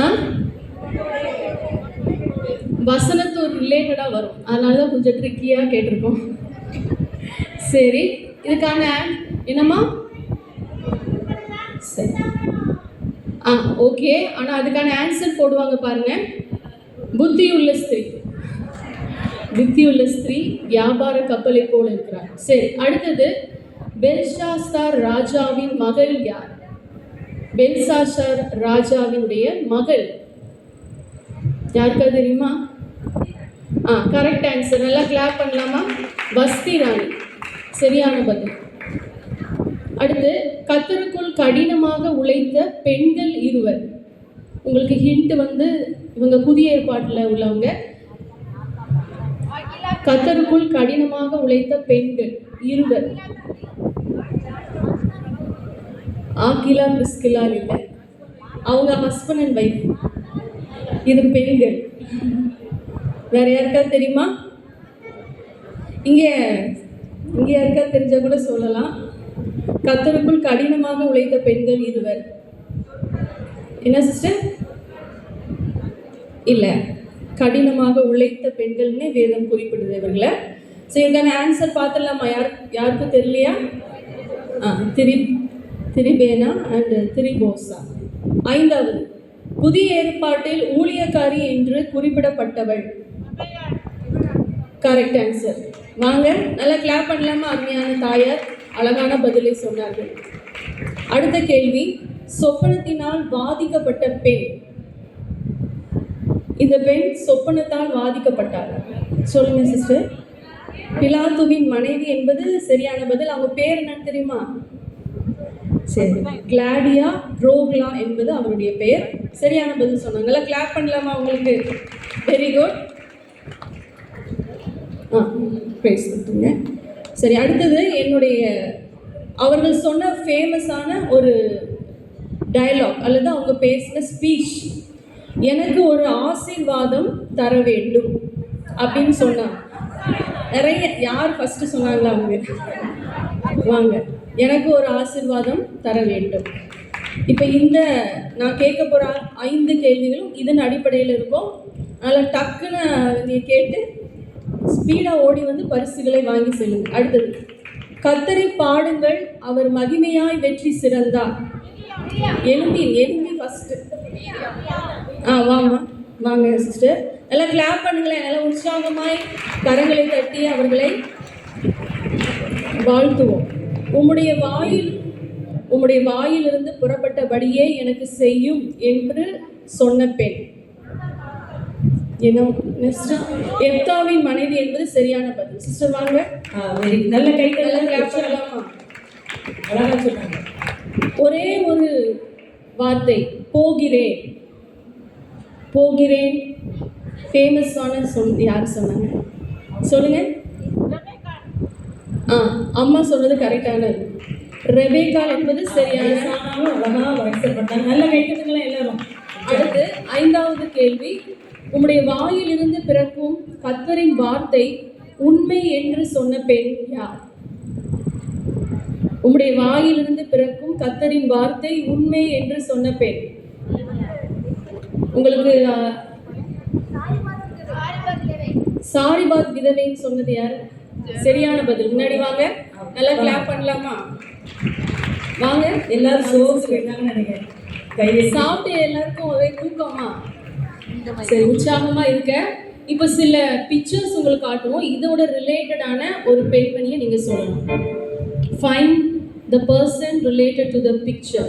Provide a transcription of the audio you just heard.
ஆ வசனத்தோடு ரிலேட்டடாக வரும், அதனால தான் கொஞ்சம் ட்ரிக்கியாக கேட்டிருக்கோம். சரி, இதுக்கான என்னம்மா? சரி, ஓகே. ஆனால் அதுக்கான ஆன்சர் போடுவாங்க பாருங்க. புத்தியுள்ள ஸ்திரீ, புத்தியுள்ள ஸ்திரீ வியாபார கப்பலை போல இருக்கிறார். சரி, அடுத்தது பெல்ஷாசார் ராஜாவின் மகள் யார்? பெல்ஷாசார் ராஜாவினுடைய மகள் யாருக்கா தெரியுமா? Correct answer. நல்லா கிளாப் பண்ணலாமா? வஸ்தி ராணி, சரியான பதில். அடுத்து, கர்த்தருக்குள் கடினமாக உழைத்த பெண்கள் இருவர். உங்களுக்கு ஹிண்ட் வந்து இவங்க புதிய ஏற்பாட்டில் உள்ளவங்க. கர்த்தருக்குள் கடினமாக உழைத்த பெண்கள் இருவர். ஆக்கிலா பிரிஸ்கிலா இல்லை, அவங்க ஹஸ்பண்ட் அண்ட் வைஃப். இது பெண்கள். வேற யாருக்கா தெரியுமா? இங்கே யாருக்கா தெரிஞ்சா கூட சொல்லலாம். கர்த்தருக்குள் கடினமாக உழைத்த பெண்கள் இருவர். என்ன சிஸ்டர்? இல்லை, கடினமாக உழைத்த பெண்கள்னே வேதம் குறிப்பிடுது இவங்களை. சரி, இதுக்கான ஆன்சர் பார்த்துடலாமா? யாருக்கும் தெரியலையா? திரிபேனா அண்ட் திரிபோசா. ஐந்தாவது, புதிய ஏற்பாட்டில் ஊழியக்காரி என்று குறிப்பிடப்பட்டவள். Correct answer. வாங்க, நல்லா கிளாப் பண்ணலாமா? அருமையான தாயார் அழகான பதிலை சொன்னார்கள். அடுத்த கேள்வி, சொப்பனத்தினால் பாதிக்கப்பட்ட பெண். இந்த பெண் சொப்பனத்தால் பாதிக்கப்பட்டார். சொல்லுங்க சிஸ்டர். பிலாத்துவின் மனைவி என்பது சரியான பதில். அவங்க பேர் என்னன்னு தெரியுமா? சரி, கிளாடியா ட்ரோக்லா என்பது அவருடைய பெயர். சரியான பதில் சொன்னாங்க. நல்லா கிளாப் பண்ணலாமா உங்களுக்கு? Very good. ப்ரைஸ் கொடுத்துங்க. சரி, அடுத்தது அவர்கள் சொன்ன ஃபேமஸான ஒரு டயலாக் அல்லது அவங்க பேசின ஸ்பீச். எனக்கு ஒரு ஆசீர்வாதம் தர வேண்டும் அப்படின்னு சொன்னாங்க. நிறைய யார் ஃபர்ஸ்ட் சொன்னாங்களா? அவங்க வாங்க. எனக்கு ஒரு ஆசீர்வாதம் தர வேண்டும். இப்போ நான் கேட்க போகிற 5 கேள்விகளும் இதன் அடிப்படையில் இருக்கும். அதில் டக்குன்னு நீங்கள் கேட்டு ஸ்பீடாக ஓடி வந்து பரிசுகளை வாங்கி செல்லுங்க. அடுத்தது, கர்த்தரை பாடுங்கள், அவர் மகிமையாய் வெற்றி சிறந்தார். எலும்பி ஃபர்ஸ்ட். வாங்க சிஸ்டர், நல்லா கிளாப் பண்ணுங்களேன். நல்லா உற்சாகமாய் கரங்களை தட்டி அவர்களை வாழ்த்துவோம். உம்முடைய வாயிலிருந்து புறப்பட்டபடியே எனக்கு செய்யும் என்று சொன்ன பெண். எப்தாவின் மனைவி என்பது சரியான பதில். சிஸ்டர் வாங்க. நல்ல கைகள் கிளாப் பண்ணலாமா? அழகா சொன்னாங்க. ஒரே ஒரு வார்த்தை, போகிறேன். ஃபேமஸான யார் சொன்னாங்க? சொல்லுங்க. அம்மா சொன்னது கரெக்டானது. ரெபேக்கா என்பது சரியான. நல்ல கைகளுங்களா எல்லாரும். அடுத்து 5வது கேள்வி, உம்முடைய வாயிலிருந்து பிறக்கும் கர்த்தரின் வார்த்தை உண்மை என்று சொன்ன பெண் யார்? உம்முடைய வாயிலிருந்து பிறக்கும் கர்த்தரின் வார்த்தை உண்மை என்று சொன்ன பெண். உங்களுக்கு சாரிபாத் விதவைன்னு சொன்னது யாரு? சரியான பதில். முன்னாடி வாங்க, நல்லா கிளாப் பண்ணலாமா? வாங்க எல்லாரும் சாப்பிட்டு எல்லாருக்கும் ஒரே தூக்கமா? சரி, உற்சாகமா இருக்க. இப்போ சில பிக்சர்ஸ் உங்களுக்கு காட்டுவோம். இதோட ரிலேட்டடான ஒரு பெண்மணியை நீங்க சொல்லணும். Find the person related to the picture.